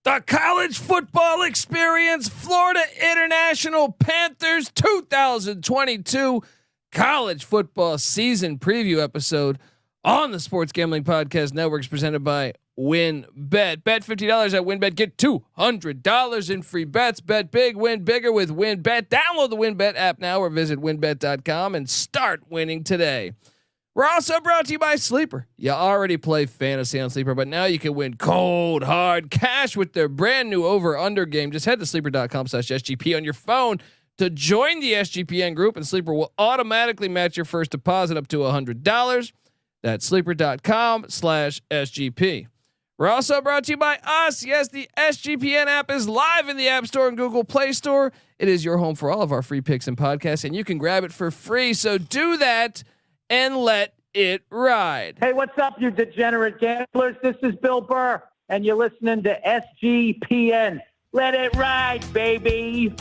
The college football experience, Florida International Panthers 2022 college football season preview episode on the Sports Gambling Podcast Network is presented by WinBet. Bet $50 at WinBet. Get $200 in free bets. Bet big, win bigger with WinBet. Download the WinBet app now or visit winbet.com and start winning today. We're also brought to you by Sleeper. You already play fantasy on Sleeper, but now you can win cold, hard cash with their brand new over/under game. Just head to sleeper.com/SGP on your phone to join the SGPN group, and Sleeper will automatically match your first deposit up to $100. That's sleeper.com/SGP. We're also brought to you by us. Yes, the SGPN app is live in the App Store and Google Play Store. It is your home for all of our free picks and podcasts, and you can grab it for free. So do that and let it ride. Hey, what's up, you degenerate gamblers? This is Bill Burr, and you're listening to SGPN. Let it ride, baby.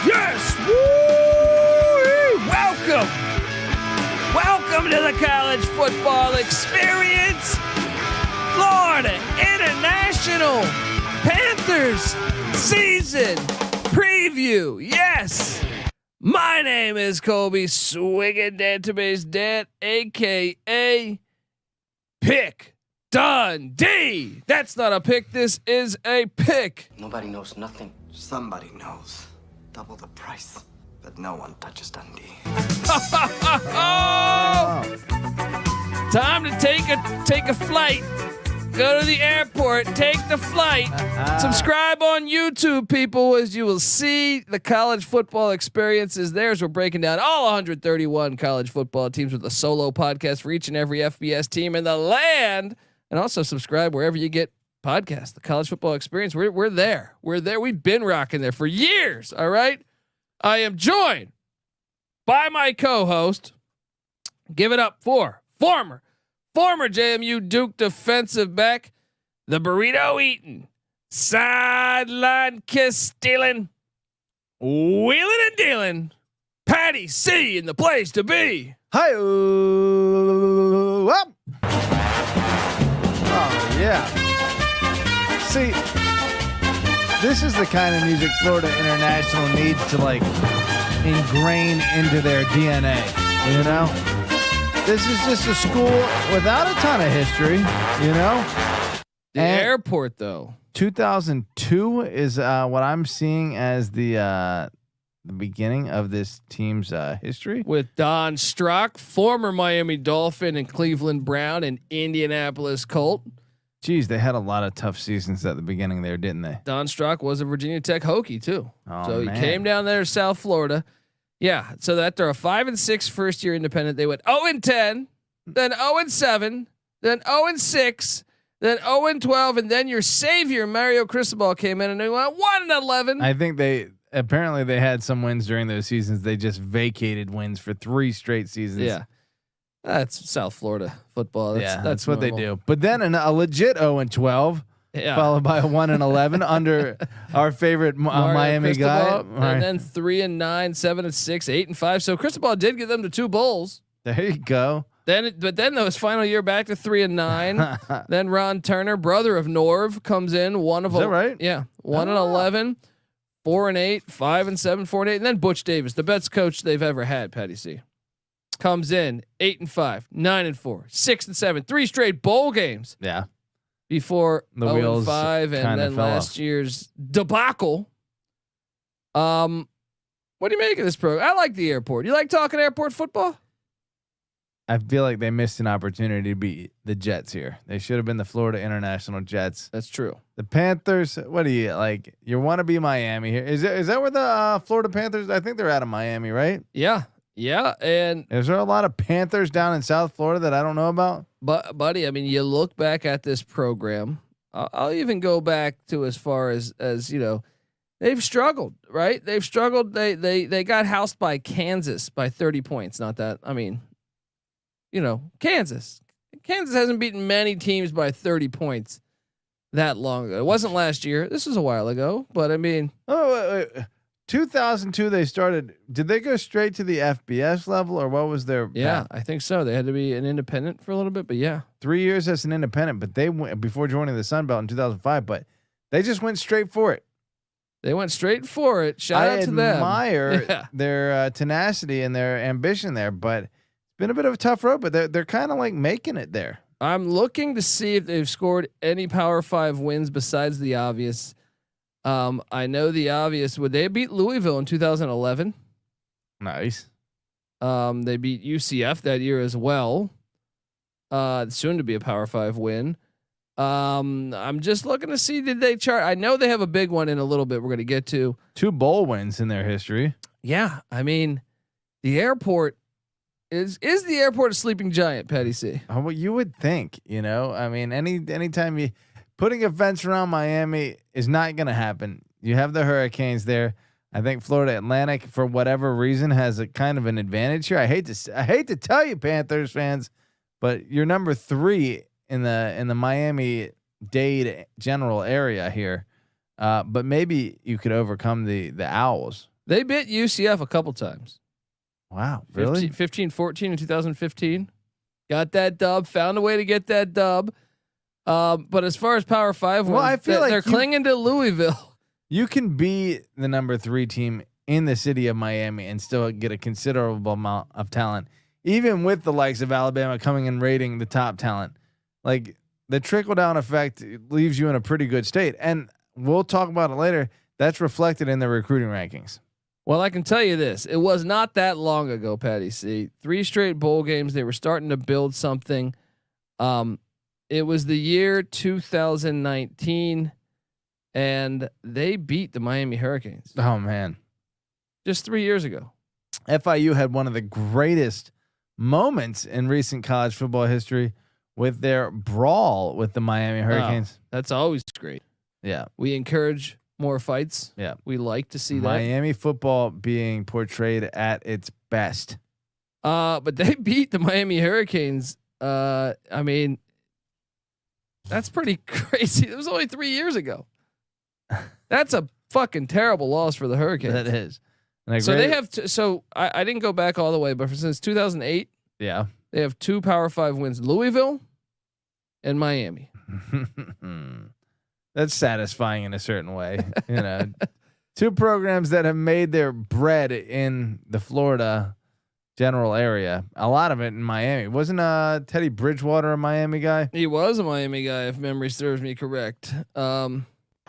Yes. Woo! Welcome to the college football experience. Florida International Panthers season preview. Yes. My name is Colby Swiggin Database Dad, aka Pick Dundee. That's not a pick. This is a pick. Nobody knows nothing. Somebody knows. Double the price, but no one touches Dundee. Time to take a flight. Go to the airport. Take the flight. Subscribe on YouTube, people, as you will see the college football experience is theirs. We're breaking down all 131 college football teams with a solo podcast for each and every FBS team in the land. And also subscribe wherever you get podcasts. The college football experience. We're there. We're there. We've been rocking there for years. All right. I am joined by my co-host. Give it up for former JMU Duke defensive back, the burrito eating, sideline kiss stealing, wheeling and dealing, Patty C in the place to be. Hi. Oh yeah. See, this is the kind of music Florida International needs to like ingrain into their DNA. You know, this is just a school without a ton of history. You know, the airport though. 2002 is what I'm seeing as the beginning of this team's history with Don Strock, former Miami Dolphin and Cleveland Brown and Indianapolis Colt. Geez, they had a lot of tough seasons at the beginning there, didn't they? Don Strock was a Virginia Tech Hokie too. Oh, so man. He came down there to South Florida. Yeah. So after a 5-6 first year independent, they went 0-10, then 0-7, then 0-6, then 0-12, and then your savior Mario Cristobal came in and they went 1-11. I think they had some wins during those seasons. They just vacated wins for 3 straight seasons. Yeah. That's South Florida football. That's what they do. But then a legit 0-12, followed by a 1-11 under our favorite Miami guy, and then 3-9, 7-6, 8-5. So Cristobal did get them to 2 bowls. There you go. But then those final year back to 3-9. Then Ron Turner, brother of Norv, comes in. One of them, that right? Yeah, 1-11, 4-8, 5-7, 4-8, and then Butch Davis, the best coach they've ever had. Patty C. Comes in 8-5, 9-4, 6-7, 3 straight bowl games. Yeah. Before the wheels 5 and then last off. Year's debacle. What do you make of this program? I like the airport. You like talking airport football? I feel like they missed an opportunity to beat the Jets here. They should have been the Florida International Jets. That's true. The Panthers. What do you like? You want to be Miami here? Is that where the Florida Panthers? I think they're out of Miami, right? Yeah. Yeah, and is there a lot of Panthers down in South Florida that I don't know about? But buddy, I mean, you look back at this program. I'll even go back to as far as you know, they've struggled, right? They've struggled. They got housed by Kansas by 30 points. Not that, I mean, Kansas. Kansas hasn't beaten many teams by 30 points that long ago. It wasn't last year. This was a while ago, but I mean, 2002 they started. Did they go straight to the FBS level, or what was their? Yeah, path? I think so. They had to be an independent for a little bit, but yeah, 3 years as an independent, but they went before joining the Sun Belt in 2005. But they just went straight for it. they went straight for it. Shout out to them. I admire Yeah. their tenacity and their ambition there, but it's been a bit of a tough road. But they're kind of like making it there. I'm looking to see if they've scored any Power 5 wins besides the obvious. I know the obvious. Would they beat Louisville in 2011? Nice. They beat UCF that year as well. Soon to be a Power 5 win. I'm just looking to see, did they chart? I know they have a big one in a little bit. We're going to get to 2 bowl wins in their history. Yeah, I mean, the airport is the airport a sleeping giant, Patty C? Oh, well, you would think, I mean, anytime you putting a fence around Miami is not going to happen. You have the Hurricanes there. I think Florida Atlantic, for whatever reason, has a kind of an advantage here. I hate to tell you, Panthers fans, but you're number 3 in the Miami-Dade general area here. But maybe you could overcome the Owls. They bit UCF a couple times. Wow, really? 15-14 in 2015. Got that dub. Found a way to get that dub. But as far as Power 5 wins, I feel like they're clinging to Louisville. You can be the number 3 team in the city of Miami and still get a considerable amount of talent, even with the likes of Alabama coming and rating the top talent. Like, the trickle down effect leaves you in a pretty good state. And we'll talk about it later. That's reflected in the recruiting rankings. Well, I can tell you this. It was not that long ago, Patty C. 3 straight bowl games. They were starting to build something. It was the year 2019, and they beat the Miami Hurricanes. Oh, man. Just 3 years ago. FIU had one of the greatest moments in recent college football history with their brawl with the Miami Hurricanes. That's always great. Yeah. We encourage more fights. Yeah. We like to see that. Miami football being portrayed at its best. But they beat the Miami Hurricanes. I mean, that's pretty crazy. It was only 3 years ago. That's a fucking terrible loss for the Hurricanes. That is. And so they have. I didn't go back all the way, but since 2008, yeah, they have 2 Power 5 wins: Louisville and Miami. That's satisfying in a certain way. 2 programs that have made their bread in the Florida general area. A lot of it in Miami. Wasn't Teddy Bridgewater a Miami guy? He was a Miami guy, if memory serves me correct.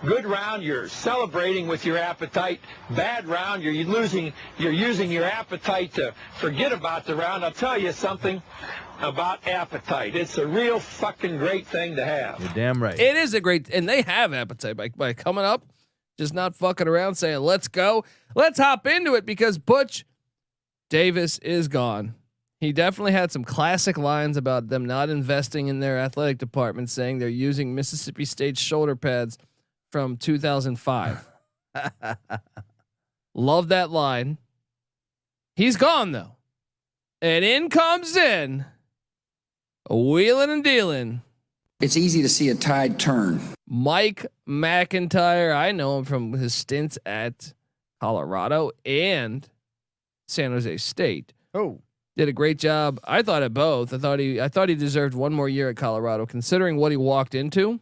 Good round, you're celebrating with your appetite. Bad round, you're using your appetite to forget about the round. I'll tell you something about appetite. It's a real fucking great thing to have. You're damn right. It is a great, and they have appetite by coming up, just not fucking around, saying let's go, let's hop into it, because Butch Davis is gone. He definitely had some classic lines about them not investing in their athletic department, saying they're using Mississippi State shoulder pads from 2005. Love that line. He's gone though. And in comes in wheeling and dealing. It's easy to see a tide turn. Mike MacIntyre. I know him from his stints at Colorado and San Jose State. Oh, did a great job. I thought at both. I thought he deserved one more year at Colorado, considering what he walked into.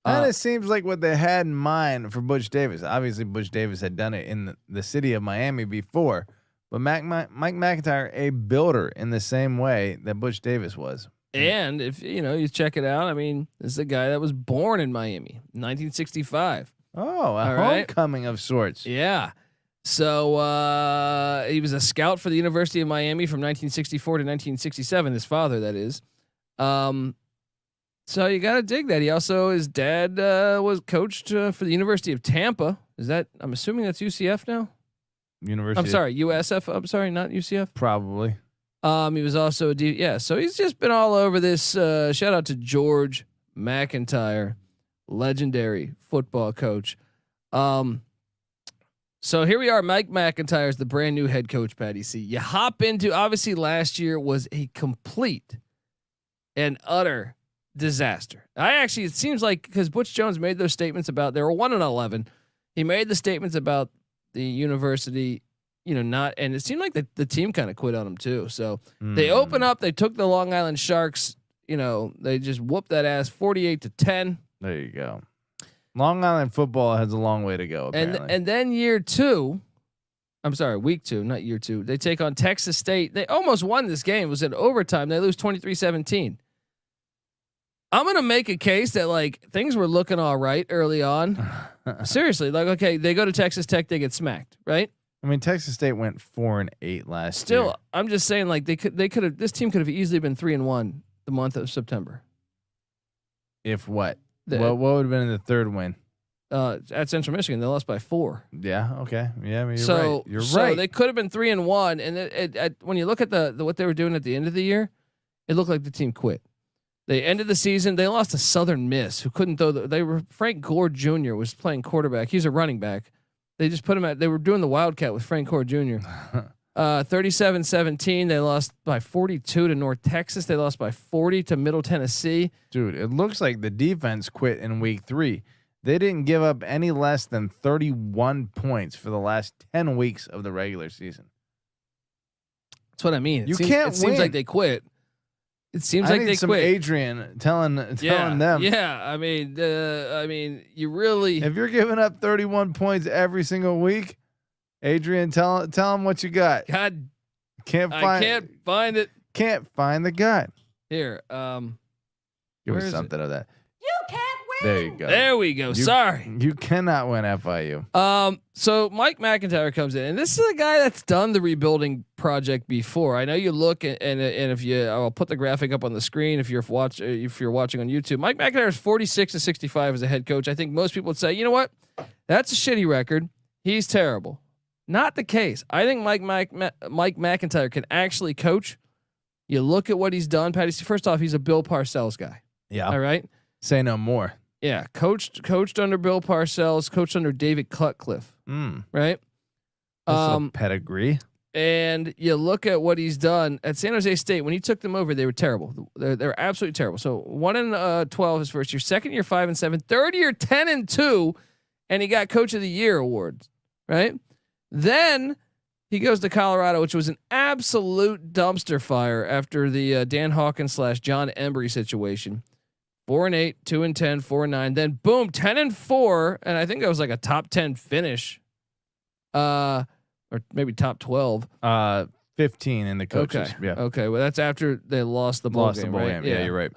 Kind of seems like what they had in mind for Butch Davis. Obviously, Butch Davis had done it in the city of Miami before, but Mike MacIntyre, a builder in the same way that Butch Davis was. And if you check it out, I mean, this is a guy that was born in Miami, 1965. Oh, a homecoming of sorts. Yeah. So he was a scout for the University of Miami from 1964 to 1967. His father, that is. So you got to dig that. He also, his dad was coached for the University of Tampa. Is that? I'm assuming that's UCF now. University. I'm sorry, USF. I'm sorry, not UCF. Probably. He was also so he's just been all over this. Shout out to George MacIntyre, legendary football coach. So here we are. Mike MacIntyre is the brand new head coach, Patty C. You hop into, obviously last year was a complete and utter disaster. It seems like because Butch Jones made those statements about, they were 1-11. He made the statements about the university, and it seemed like the team kind of quit on him too. So they open up, they took the Long Island Sharks, they just whooped that ass 48-10. There you go. Long Island football has a long way to go. Apparently. And then week 2, not year 2. They take on Texas State. They almost won this game. It was in overtime. They lose 23-17. I'm going to make a case that like things were looking all right early on. Seriously, like, okay, they go to Texas Tech, they get smacked, right? I mean, Texas State went 4-8 last year. Still, I'm just saying, like they could have. This team could have easily been 3-1 the month of September. If what? What would have been the third win? At Central Michigan, they lost by 4. Yeah. Okay. Yeah. I mean, you're so right. You're so right. they could have been 3-1, and when you look at the what they were doing at the end of the year, it looked like the team quit. They ended the season. They lost to Southern Miss, who couldn't throw. Frank Gore Jr. was playing quarterback. He's a running back. They just put him at. They were doing the Wildcat with Frank Gore Jr. 37-17. They lost by 42 to North Texas. They lost by 40 to Middle Tennessee. Dude, it looks like the defense quit in week 3. They didn't give up any less than 31 points for the last 10 weeks of the regular season. That's what I mean. It seems like they quit. It seems I like need they some quit. Adrian telling them. Yeah, I mean, you really. If you're giving up 31 points every single week, Adrian, tell him what you got. God, I can't find it. Can't find the guy. Here, give us something of that. You can't win. There you go. There we go. Sorry. You cannot win FIU. So Mike MacIntyre comes in, and this is a guy that's done the rebuilding project before. I know you look and if I'll put the graphic up on the screen if you're watching on YouTube. Mike MacIntyre is 46-65 as a head coach. I think most people would say, you know what, that's a shitty record. He's terrible. Not the case. I think Mike MacIntyre can actually coach. You look at what he's done, Patty. First off, he's a Bill Parcells guy. Yeah. All right. Say no more. Yeah, coached under Bill Parcells, coached under David Cutcliffe, right? Pedigree. And you look at what he's done at San Jose State. When he took them over, they were terrible. They're absolutely terrible. So 1-12 his first year, second year 5-7, third year 10-2, and he got Coach of the Year awards, right? Then he goes to Colorado, which was an absolute dumpster fire after the Dan Hawkins / John Embry situation. 4-8, 2-10, 4-9. Then boom, 10-4, and I think that was like a top 10 finish, or maybe top 12. 15 in the coaches. Okay. Yeah. Okay. Well, that's after they lost the ball game. Right? Yeah, you're right.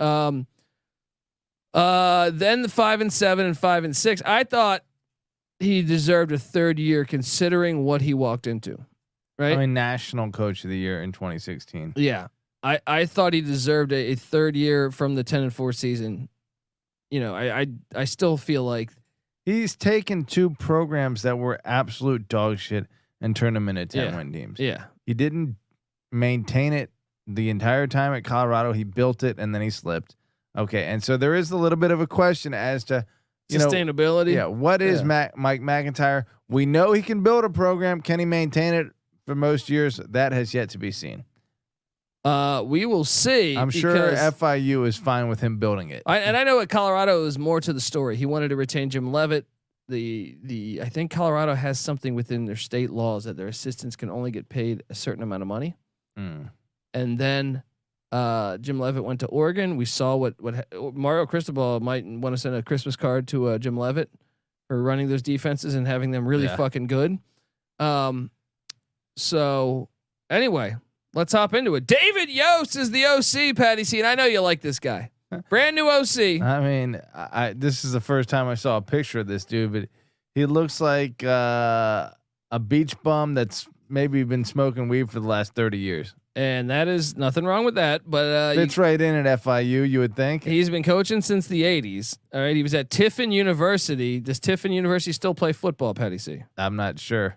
Then the 5-7 and 5-6. I thought he deserved a third year considering what he walked into. Right. I mean, National Coach of the Year in 2016. Yeah. I thought he deserved a third year from the 10-4 season. I still feel like he's taken 2 programs that were absolute dog shit and turned them into 10-win teams. Yeah. He didn't maintain it the entire time at Colorado. He built it and then he slipped. Okay. And so there is a little bit of a question as to sustainability. What is Mike MacIntyre? We know he can build a program. Can he maintain it for most years? That has yet to be seen. We will see. I'm sure FIU is fine with him building it. I know at Colorado is more to the story. He wanted to retain Jim Leavitt. I think Colorado has something within their state laws that their assistants can only get paid a certain amount of money. And then Jim Leavitt went to Oregon. We saw what Mario Cristobal might want to send a Christmas card to Jim Leavitt for running those defenses and having them really fucking good. So anyway, let's hop into it. David Yost is the OC, Patty C, and I know you like this guy. Brand new OC. I mean, this is the first time I saw a picture of this dude, but he looks like a beach bum that's maybe been smoking weed for the last 30 years. And that is nothing wrong with that, but fits right in at FIU, you would think. He's been coaching since the 80s. All right, he was at Tiffin University. Does Tiffin University still play football, Patty C? I'm not sure,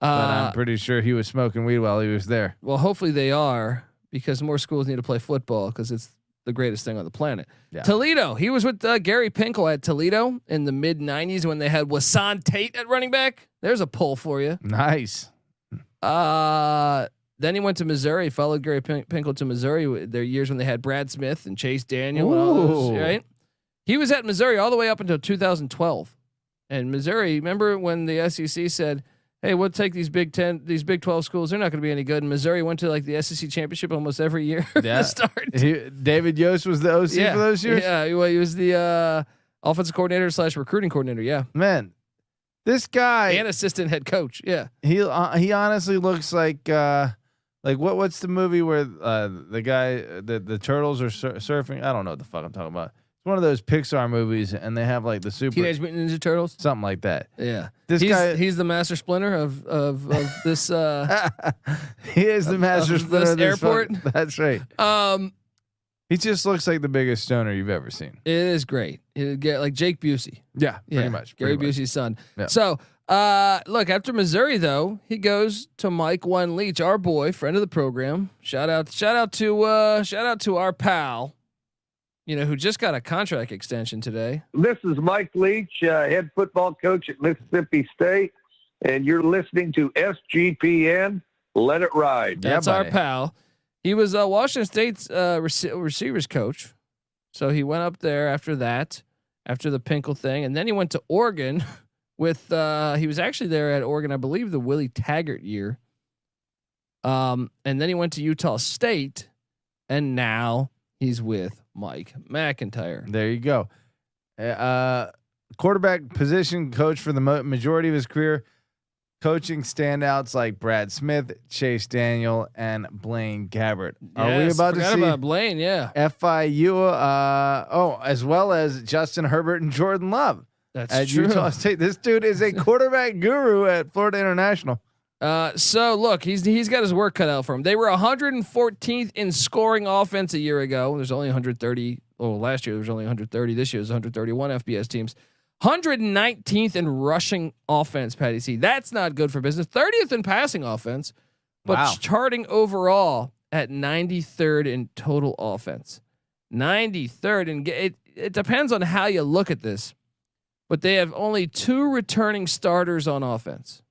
but I'm pretty sure he was smoking weed while he was there. Well, hopefully they are, because more schools need to play football because it's the greatest thing on the planet. Yeah. Toledo, he was with Gary Pinkel at Toledo in the mid '90s when they had Wasan Tate at running back. There's a pull for you. Nice. Then he went to Missouri, followed Gary Pinkel to Missouri. Their years when they had Brad Smith and Chase Daniel and all those, right? He was at Missouri all the way up until 2012. And Missouri, remember when the SEC said, "Hey, we'll take these Big 12 schools. They're not going to be any good." And Missouri went to like the SEC championship almost every year. Yeah. To start. David Yost was the OC for those years. Yeah, well, he was the offensive coordinator / recruiting coordinator. Yeah, Man, this guy and assistant head coach. Yeah, he honestly looks like what's the movie where the guy the turtles are surfing? I don't know what the fuck I'm talking about. It's one of those Pixar movies, and they have like the super Teenage Mutant Ninja Turtles, something like that. Yeah, He's the master splinter of this. He is the master splinter of this airport. That's right. He just looks like the biggest stoner you've ever seen. It is great. It get like Jake Busey. Yeah, pretty much. Gary Busey's son. Yeah. So, look, after Missouri though, he goes to Mike One Leach, our boy, friend of the program. Shout out to our pal, who just got a contract extension today. This is Mike Leach, head football coach at Mississippi State, and you're listening to SGPN. Let it ride. That's our pal. He was Washington State's receivers coach, so he went up there after the Pinkel thing, and then he went to Oregon with. He was actually there at Oregon, I believe, the Willie Taggart year. And then he went to Utah State, and now he's with Mike MacIntyre. There you go. Quarterback position coach for the majority of his career. Coaching standouts like Brad Smith, Chase Daniel, and Blaine Gabbert. Are we about to see about Blaine? Yeah, FIU. As well as Justin Herbert and Jordan Love. That's at true. Utah State. This dude is a quarterback guru at Florida International. So look, he's got his work cut out for him. They were 114th in scoring offense a year ago. There's only 130. Last year there was only 130. This year there's 131 FBS teams. 119th in rushing offense, Patty C. That's not good for business. 30th in passing offense, but charting overall at 93rd in total offense. 93rd, and it depends on how you look at this, but they have only 2 returning starters on offense.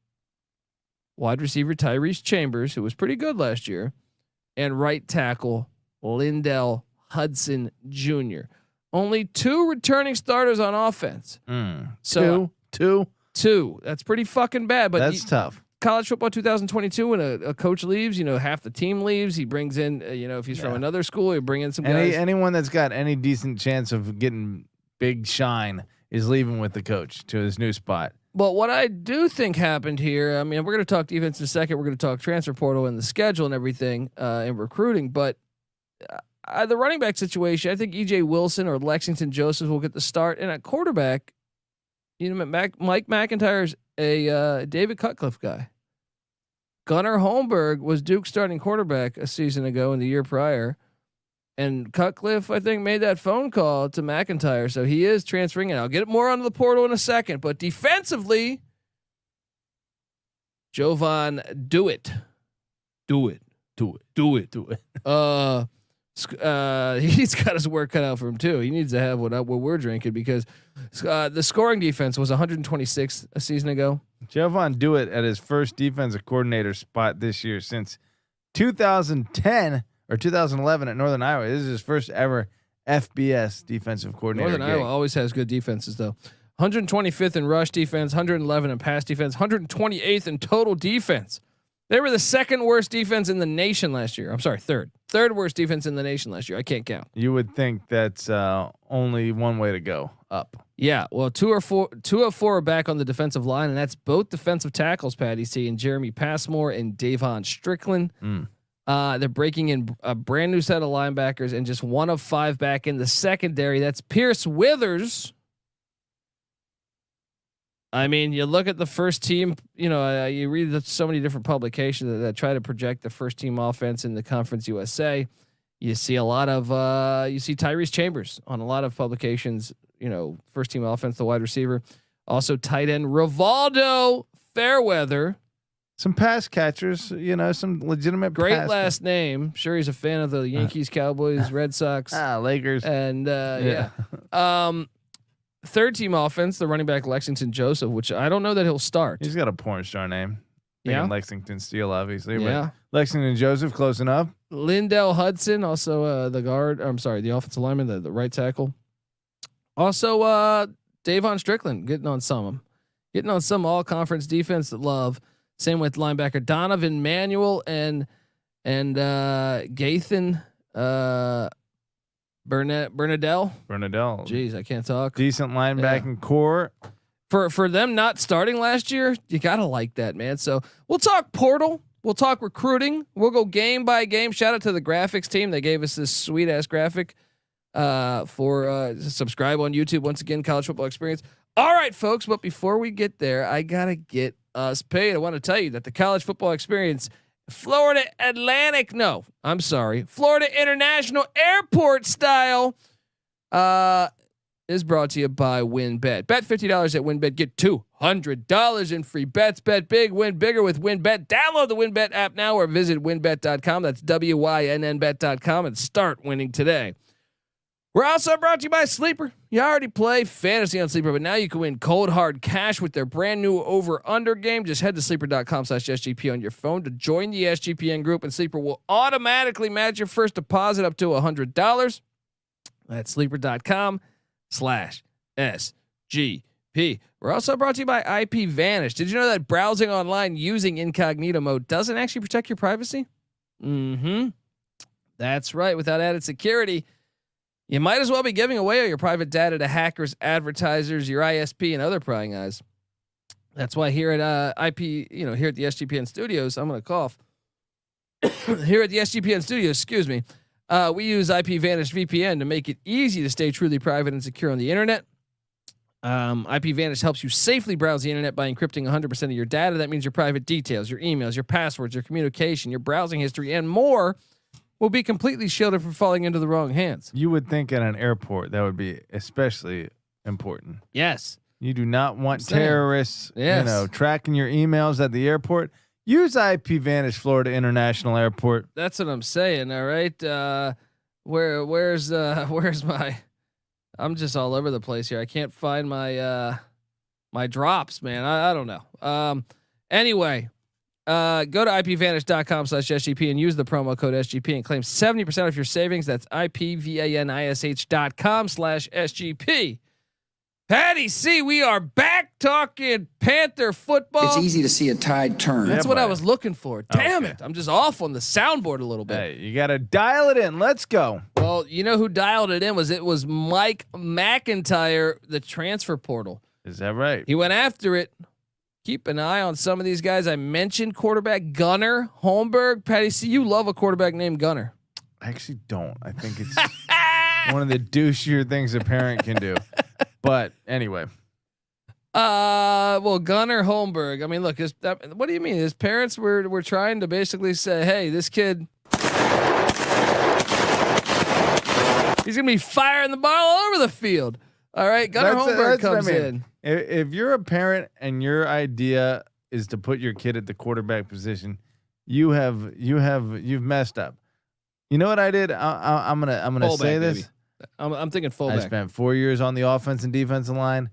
Wide receiver Tyrese Chambers, who was pretty good last year, and right tackle Lindell Hudson Jr. Only 2 returning starters on offense. So two. That's pretty fucking bad. But that's tough. College football 2022, when a coach leaves, half the team leaves. He brings in, if he's from another school, he bring in some guys. Anyone that's got any decent chance of getting big shine is leaving with the coach to his new spot. But what I do think happened here, we're going to talk defense in a second. We're going to talk transfer portal and the schedule and everything and recruiting. But the running back situation, I think EJ Wilson or Lexington Joseph will get the start. And at quarterback, Mike MacIntyre's a David Cutcliffe guy. Gunnar Holmberg was Duke's starting quarterback a season ago and the year prior. And Cutcliffe, I think, made that phone call to MacIntyre. So he is transferring it. I'll get more onto the portal in a second. But defensively, Jovan Dewitt. Do it. He's got his work cut out for him too. He needs to have what we're drinking, because the scoring defense was 126th a season ago. Jovan Dewitt at his first defensive coordinator spot this year since 2010 or 2011 at Northern Iowa. This is his first ever FBS defensive coordinator. Northern Iowa always has good defenses though. 125th in rush defense, 111 in pass defense, 128th in total defense. They were the second worst defense in the nation last year. I'm sorry, third worst defense in the nation last year. I can't count. You would think that's only one way to go, up. Yeah, well, 2 of 4 are back on the defensive line, and that's both defensive tackles, Patty C, and Jeremy Passmore and Davon Strickland. They're breaking in a brand new set of linebackers and just 1 of 5 back in the secondary. That's Pierce Withers. You look at the first team, you read so many different publications that try to project the first team offense in the Conference USA. You see a lot of, you see Tyrese Chambers on a lot of publications, first team offense, the wide receiver, also tight end Rivaldo Fairweather. some pass catchers, some legitimate. Great last name. Sure, he's a fan of the Yankees, Cowboys, Red Sox, Lakers, and yeah. Third team offense, the running back Lexington Joseph, which I don't know that he'll start. He's got a porn star name. Yeah, Lexington Steel, obviously. Yeah, but Lexington Joseph, close enough. Lindell Hudson, also the guard. I'm sorry, the offensive lineman, the right tackle. Also, Davon Strickland getting on some all conference defense that love. Same with linebacker Donovan Manuel and Gathan Bernadell. Jeez, I can't talk. Decent linebacking core. For them not starting last year, you gotta like that, man. So we'll talk portal. We'll talk recruiting. We'll go game by game. Shout out to the graphics team. They gave us this sweet ass graphic for subscribe on YouTube. Once again, College Football Experience. All right, folks. But before we get there, I gotta get us paid. I want to tell you that the College Football Experience Florida International Airport style is brought to you by WinBet. Bet $50 at WinBet. Get $200 in free bets. Bet big, win bigger with WinBet. Download the WinBet app now or visit winbet.com. That's WYNNBet.com and start winning today. We're also brought to you by Sleeper. You already play fantasy on Sleeper, but now you can win cold hard cash with their brand new over/under game. Just head to sleeper.com/SGP on your phone to join the SGPN group, and Sleeper will automatically match your first deposit up to $100. That's sleeper.com/SGP. We're also brought to you by IP Vanish. Did you know that browsing online using incognito mode doesn't actually protect your privacy? That's right. Without added security, you might as well be giving away all your private data to hackers, advertisers, your ISP, and other prying eyes. That's why here at here at the SGPN studios, I'm going to cough. Here at the SGPN studios, we use IP Vanish VPN to make it easy to stay truly private and secure on the internet. IP Vanish helps you safely browse the internet by encrypting 100% of your data. That means your private details, your emails, your passwords, your communication, your browsing history, and more will be completely shielded from falling into the wrong hands. You would think at an airport that would be especially important. Yes. You do not want terrorists, tracking your emails at the airport. Use IP Vanish Florida International Airport. That's what I'm saying. All right. Where's my, I'm just all over the place here. I can't find my, my drops, man. I don't know. Anyway, go to ipvanish.com/SGP and use the promo code SGP and claim 70% of your savings. That's ipvanish.com/SGP. Patty C, we are back talking Panther football. It's easy to see a tide turn. That's what I was looking for. Damn it. I'm just off on the soundboard a little bit. Hey, you got to dial it in. Let's go. Well, you know who dialed it in was Mike MacIntyre, the transfer portal. Is that right? He went after it. Keep an eye on some of these guys. I mentioned quarterback Gunnar Holmberg. Patty C, you love a quarterback named Gunnar. I actually don't. I think it's one of the douchier things a parent can do. But anyway. Well, Gunnar Holmberg. I mean, look, what do you mean? His parents were trying to basically say, hey, this kid, he's gonna be firing the ball all over the field. All right, Gunnar Holmberg comes in. If you're a parent and your idea is to put your kid at the quarterback position, you've messed up. You know what I did? I'm gonna say this. Baby. I'm thinking fullback. I spent 4 years on the offense and defensive line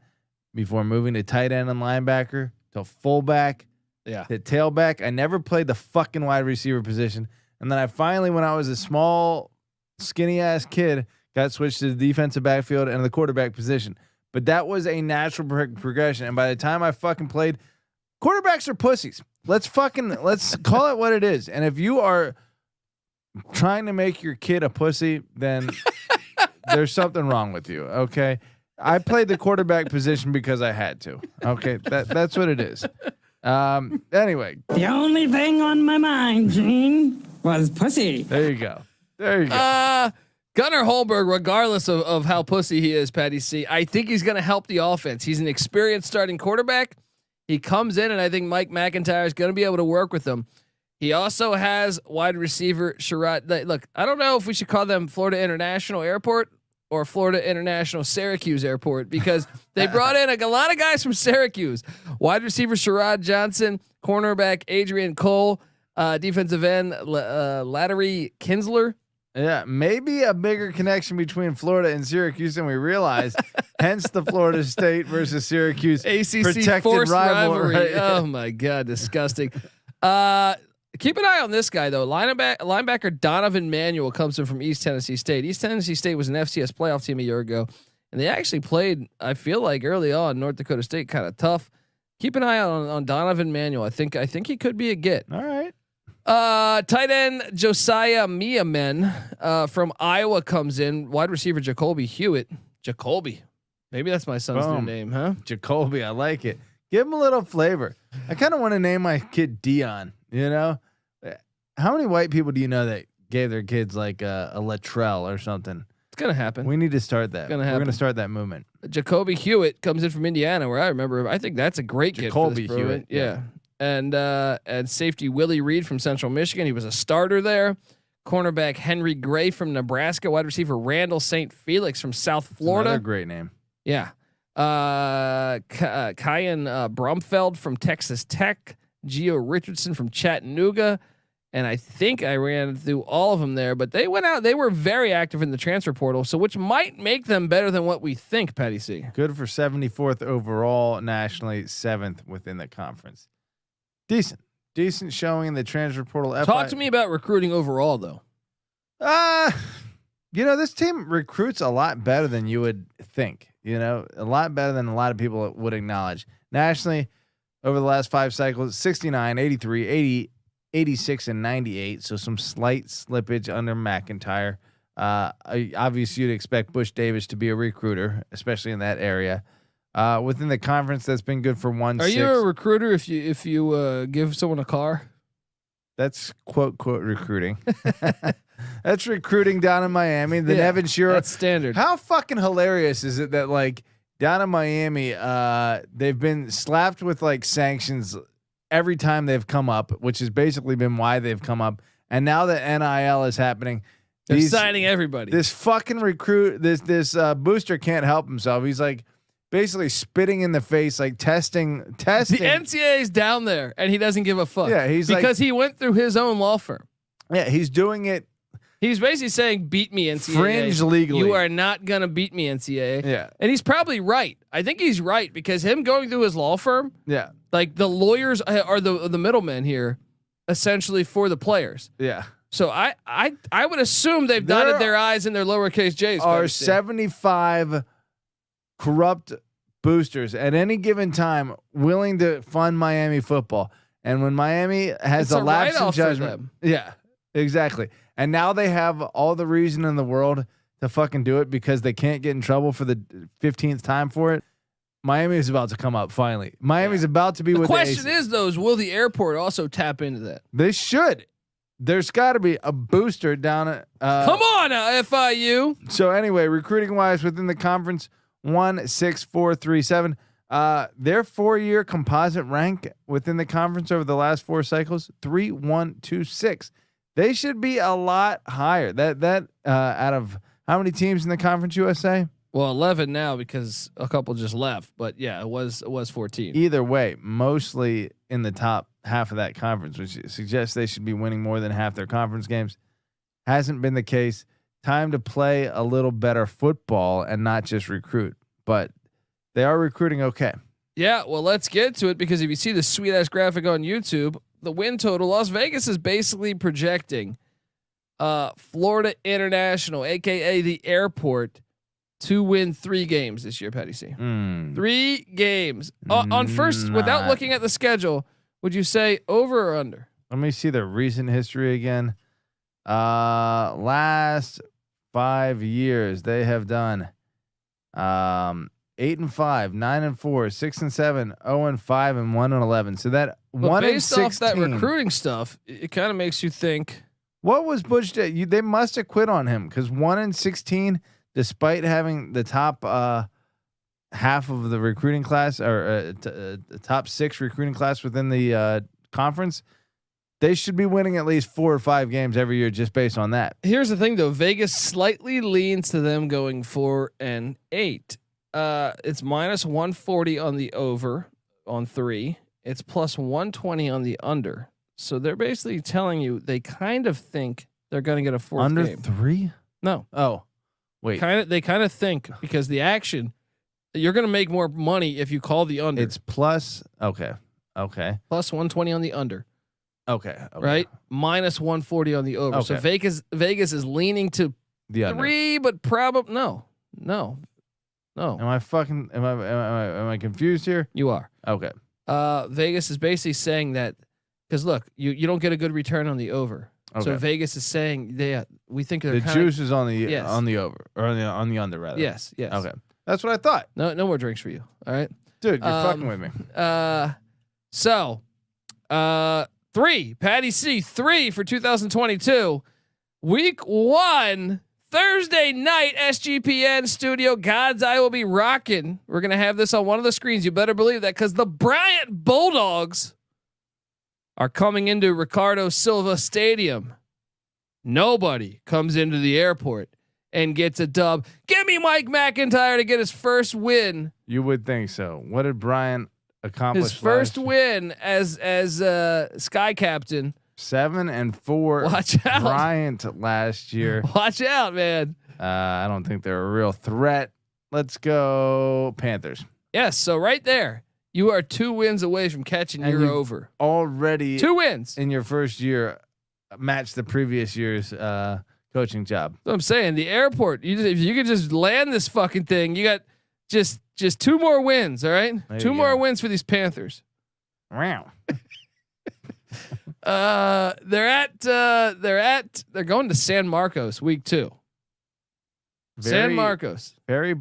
before moving to tight end and linebacker to fullback, to tailback. I never played the fucking wide receiver position, and then I finally, when I was a small, skinny ass kid, got switched to the defensive backfield and the quarterback position. But that was a natural progression. And by the time I fucking played, quarterbacks are pussies. Let's call it what it is. And if you are trying to make your kid a pussy, then there's something wrong with you. Okay. I played the quarterback position because I had to. Okay. That's what it is. Anyway. The only thing on my mind, Gene, was pussy. There you go. Gunnar Holmberg, regardless of how pussy he is, Patty C, I think he's going to help the offense. He's an experienced starting quarterback. He comes in, and I think Mike MacIntyre is going to be able to work with him. He also has wide receiver Sharod. Look, I don't know if we should call them Florida International Airport or Florida International Syracuse Airport, because they brought in a lot of guys from Syracuse. Wide receiver Sharod Johnson, cornerback Adrian Cole, defensive end Lattery Kinsler. Yeah, maybe a bigger connection between Florida and Syracuse than we realize. Hence the Florida State versus Syracuse ACC forced rivalry. Right? Oh my God, disgusting. Keep an eye on this guy though. Linebacker Donovan Manuel comes in from East Tennessee State. East Tennessee State was an FCS playoff team a year ago, and they actually played, I feel like early on, North Dakota State kind of tough. Keep an eye out on Donovan Manuel. I think he could be a get. All right. Tight end Josiah Miamen from Iowa comes in. Wide receiver Jacoby Hewitt. Jacoby, maybe that's my son's new name, huh? Jacoby, I like it. Give him a little flavor. I kind of want to name my kid Dion. You know, how many white people do you know that gave their kids like a Latrell or something? It's gonna happen. We need to start that. It's gonna happen. We're gonna start that movement. Jacoby Hewitt comes in from Indiana, where I remember. I think that's a great kid. Jacoby Hewitt, yeah. And safety Willie Reed from Central Michigan. He was a starter there. Cornerback Henry Gray from Nebraska. Wide receiver Randall St. Felix from South Florida. Another great name. Yeah. Kyan Brumfeld from Texas Tech. Gio Richardson from Chattanooga. And I think I ran through all of them there, but they went out. They were very active in the transfer portal, so which might make them better than what we think, Patty C. Good for 74th overall nationally, 7th within the conference. Decent showing in the transfer portal. Talk to me about recruiting overall, though. This team recruits a lot better than you would think. A lot better than a lot of people would acknowledge. Nationally, over the last 5 cycles, 69, 83, 80, 86, and 98. So some slight slippage under MacIntyre. Obviously, you'd expect Bush Davis to be a recruiter, especially in that area. Within the conference, that's been good for 1-6. Are you a recruiter if you give someone a car? That's quote recruiting. That's recruiting down in Miami. The Nevin Shiro. That's standard. How fucking hilarious is it that like down in Miami, they've been slapped with like sanctions every time they've come up, which has basically been why they've come up. And now that NIL is happening, they're signing everybody. This fucking recruit, this booster can't help himself. He's like basically spitting in the face, like testing. The NCAA is down there, and he doesn't give a fuck. Yeah, because he went through his own law firm. Yeah, he's doing it. He's basically saying, "Beat me, NCAA. Fringe legally. You are not gonna beat me, NCAA." Yeah, and he's probably right. I think he's right because him going through his law firm. Yeah, like the lawyers are the middlemen here, essentially for the players. Yeah. So I would assume they've dotted their I's and their lowercase J's. Are 75 corrupt boosters at any given time willing to fund Miami football? And when Miami has a lapse in judgment, yeah, exactly. And now they have all the reason in the world to fucking do it because they can't get in trouble for the 15th time for it. Miami is about to come up finally. Miami's about to be. The question is, though, will the airport also tap into that? They should. There's got to be a booster down at. Come on, FIU. So anyway, recruiting wise within the conference, 1-6-4-3-7. Their 4-year composite rank within the conference over the last 4 cycles, 3-1-2-6. They should be a lot higher. That out of how many teams in the Conference USA? Well, 11 now because a couple just left. But yeah, it was 14. Either way, mostly in the top half of that conference, which suggests they should be winning more than half their conference games. Hasn't been the case. Time to play a little better football and not just recruit. But they are recruiting okay. Yeah, well, let's get to it because if you see the sweet ass graphic on YouTube, the win total, Las Vegas is basically projecting Florida International, aka the airport, to win 3 games this year, Patty C. 3 games. On first, without looking at the schedule, would you say over or under? Let me see the recent history again. Last 5 years, they have done 8-5, 9-4, 6-7, 0-5, and 1-11. So that but 1 based and 16, off that recruiting stuff, it kind of makes you think. What was Bush? They must have quit on him because 1-16, despite having the top half of the recruiting class or top 6 recruiting class within the conference, they should be winning at least 4 or 5 games every year just based on that. Here's the thing, though: Vegas slightly leans to them going 4-8. It's -140 on the over on 3 It's plus 120 on the under. So they're basically telling you they kind of think they're going to get a fourth Under game. 3? No. Oh, wait. They kind of think because the action, you're going to make more money if you call the under. It's plus. Okay. Plus 120 on the under. Okay. Right? Minus 140 on the over. So Vegas is leaning to The under. 3, but probably no. Am I confused here? You are. Okay. Vegas is basically saying that because look, you don't get a good return on the over. Okay. So Vegas is saying we think they're The kinda, juice is on the Yes. on the over or on the under rather. Yes. Okay. That's what I thought. No more drinks for you. All right. Dude, you're fucking with me. So 3, Patty C, 3 for 2022. Week 1, Thursday night, SGPN studio. God's Eye will be rocking. We're going to have this on one of the screens. You better believe that because the Bryant Bulldogs are coming into Ricardo Silva Stadium. Nobody comes into the airport and gets a dub. Give me Mike MacIntyre to get his first win. You would think so. What did Brian accomplish? His first last year? win as Sky Captain. 7-4. Watch out. Bryant last year. Watch out, man. I don't think they're a real threat. Let's go Panthers. Yes. So right there, you are 2 wins away from catching And your you've over. Already 2 wins. in your first year, matched the previous year's coaching job. So I'm saying the airport. If you could just land this fucking thing, you got just 2 more wins. All right, There 2 you more go. wins for these Panthers. Wow. They're going to San Marcos week 2. San Marcos. Very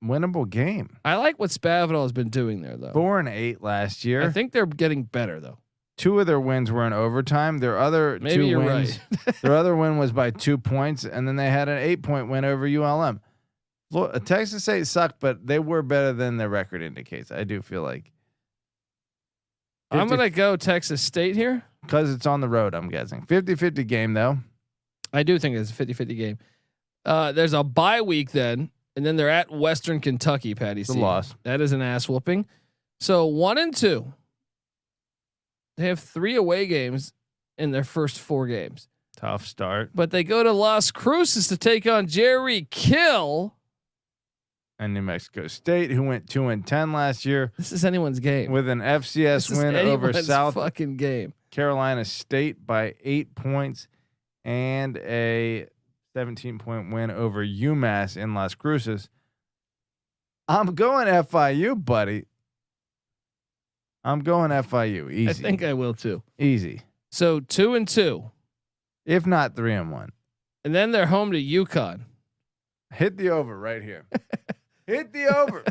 winnable game. I like what Spavital has been doing there though. 4-8 last year. I think they're getting better though. 2 of their wins were in overtime. Their other Maybe 2 you're wins, their other win was by 2 points, and then they had an 8-point win over ULM. Texas State sucked, but they were better than their record indicates. I do feel like. I'm gonna go Texas State here because it's on the road. I'm guessing 50-50 game though. I do think it's a 50-50 game. There's a bye week then, and then they're at Western Kentucky. Patty, It's a loss. That is an ass whooping. So 1-2. They have 3 away games in their first 4 games, Tough start. but they go to Las Cruces to take on Jerry Kill. And New Mexico State, who went 2-10 last year This is anyone's game. with an FCS This is win over anyone's South fucking game. Carolina State by 8 points and a 17-point win over UMass in Las Cruces. I'm going FIU, buddy. I'm going FIU. Easy. I think I will too. Easy. So 2-2, If not 3-1. and then they're home to UConn. Hit the over right here. Hit the over.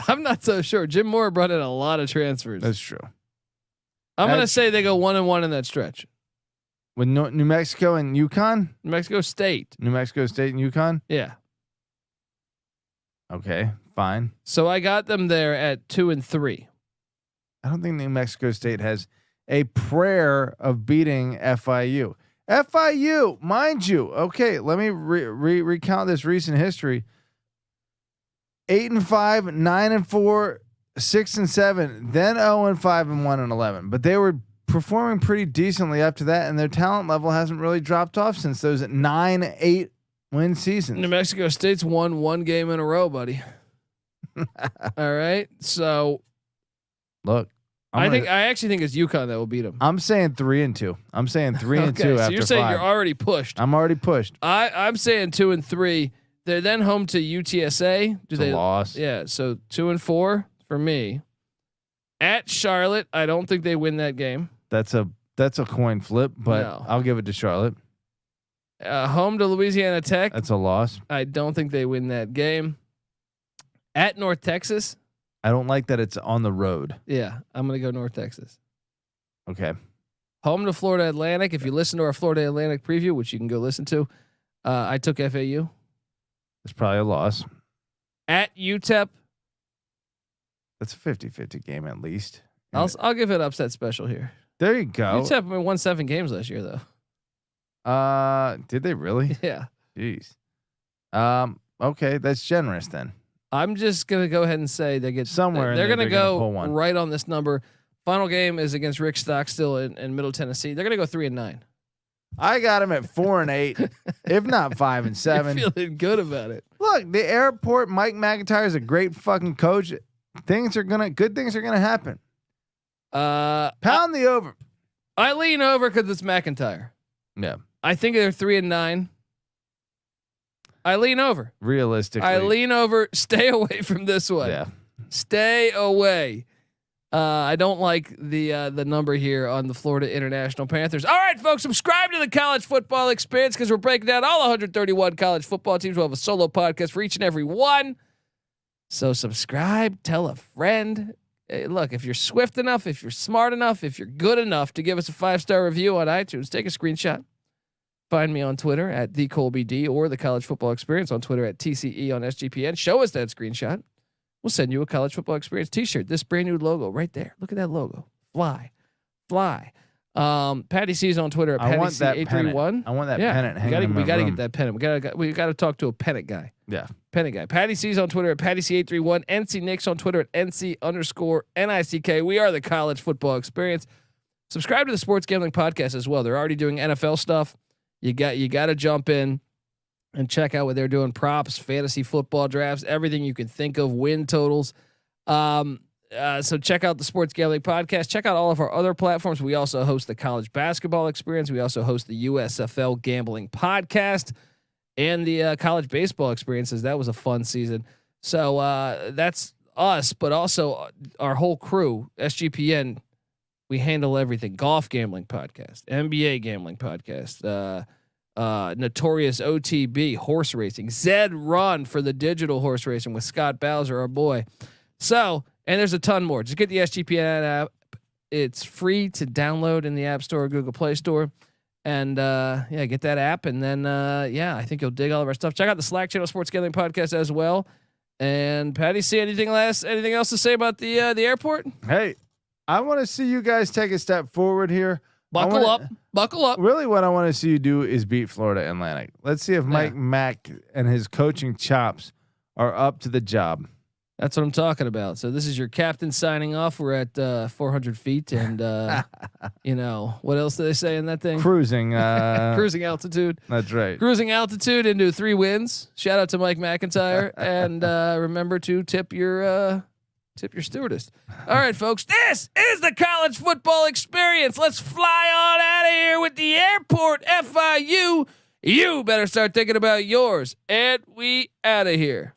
I'm not so sure. Jim Moore brought in a lot of transfers. That's true. I'm gonna say they go 1-1 in that stretch. With New Mexico and UConn? New Mexico State. New Mexico State and UConn? Yeah. Okay, fine. So I got them there at 2-3. I don't think New Mexico State has a prayer of beating FIU. FIU, mind you. Okay, let me recount this recent history. 8-5, 9-4, 6-7, then 0-5 and 1-11. But they were performing pretty decently up to that, and their talent level hasn't really dropped off since those 9-8 win seasons. New Mexico State's won 1 game in a row, buddy. All right. So Look, I actually think it's UConn that will beat them. I'm saying 3-2. I'm saying 3-2 Okay, so after you're saying 5. you're already pushed. I'm already pushed. I'm saying 2-3. They're then home to UTSA. It's a loss. Yeah. So 2-4 for me. At Charlotte, I don't think they win that game. That's a coin flip, but No. I'll give it to Charlotte. Home to Louisiana Tech. That's a loss. I don't think they win that game. At North Texas. I don't like that it's on the road. Yeah, I'm gonna go North Texas. Okay. Home to Florida Atlantic. If you listen to our Florida Atlantic preview, which you can go listen to, I took FAU. It's probably a loss. At UTEP. That's a 50-50 game at least. I'll give it upset special here. There you go. UTEP won 7 games last year though. Did they really? Yeah. Jeez. Okay, that's generous then. I'm just gonna go ahead and say they get Somewhere in They're there gonna they're gonna go pull one. right on this number. Final game is against Rick Stockstill in Middle Tennessee. They're gonna go 3-9. I got him at 4-8, if not 5-7. You're feeling good about it. Look, the airport. Mike MacIntyre is a great fucking coach. Good things are gonna happen. Pound the over. I lean over because it's MacIntyre. Yeah, I think they're 3-9. I lean over. Realistically, I lean over. Stay away from this one. Yeah, stay away. I don't like the number here on the Florida International Panthers. All right, folks, subscribe to the College Football Experience because we're breaking down all 131 college football teams. We'll have a solo podcast for each and every one. So subscribe, tell a friend. Hey, look, if you're swift enough, if you're smart enough, if you're good enough to give us a 5-star review on iTunes, take a screenshot. Find me on Twitter at TheColbyD or the College Football Experience on Twitter at TCE on SGPN. Show us that screenshot. We'll send you a College Football Experience t-shirt. This brand new logo right there. Look at that logo. Fly. Patty C's on Twitter at Patty C831. I want that pennant hanging in my We got to room. get that pennant. We got to talk to a pennant guy. Yeah. Pennant guy. Patty C's on Twitter at Patty C831. NC Nick's on Twitter at NC_NICK. We are the College Football Experience. Subscribe to the Sports Gambling Podcast as well. They're already doing NFL stuff. You got to jump in and check out what they're doing. Props, fantasy football drafts, everything you can think of, win totals. So check out the Sports Gambling Podcast. Check out all of our other platforms. We also host the College Basketball Experience. We also host the USFL Gambling Podcast and the College Baseball Experiences. That was a fun season. So that's us, but also our whole crew, SGPN. We handle everything. Golf Gambling Podcast, NBA Gambling Podcast, Notorious OTB horse racing, Zed Run for the digital horse racing with Scott Bowser, our boy. So, and there's a ton more. Just get the SGPN app. It's free to download in the App Store or Google Play Store. And get that app. And then I think you'll dig all of our stuff. Check out the Slack channel, Sports Gambling Podcast as well. And Patty, see anything else to say about the airport? Hey, I want to see you guys take a step forward here. Buckle up. Really, what I want to see you do is beat Florida Atlantic. Let's see if Mike Mac and his coaching chops are up to the job. That's what I'm talking about. So this is your captain signing off. We're at 400 feet, and what else do they say in that thing? Cruising, cruising altitude. That's right. Cruising altitude into 3 wins. Shout out to Mike MacIntyre, and remember to tip your stewardess. All right, folks, this is the College Football Experience. Let's fly on out of here with the airport. FIU. You better start thinking about yours, and we out of here.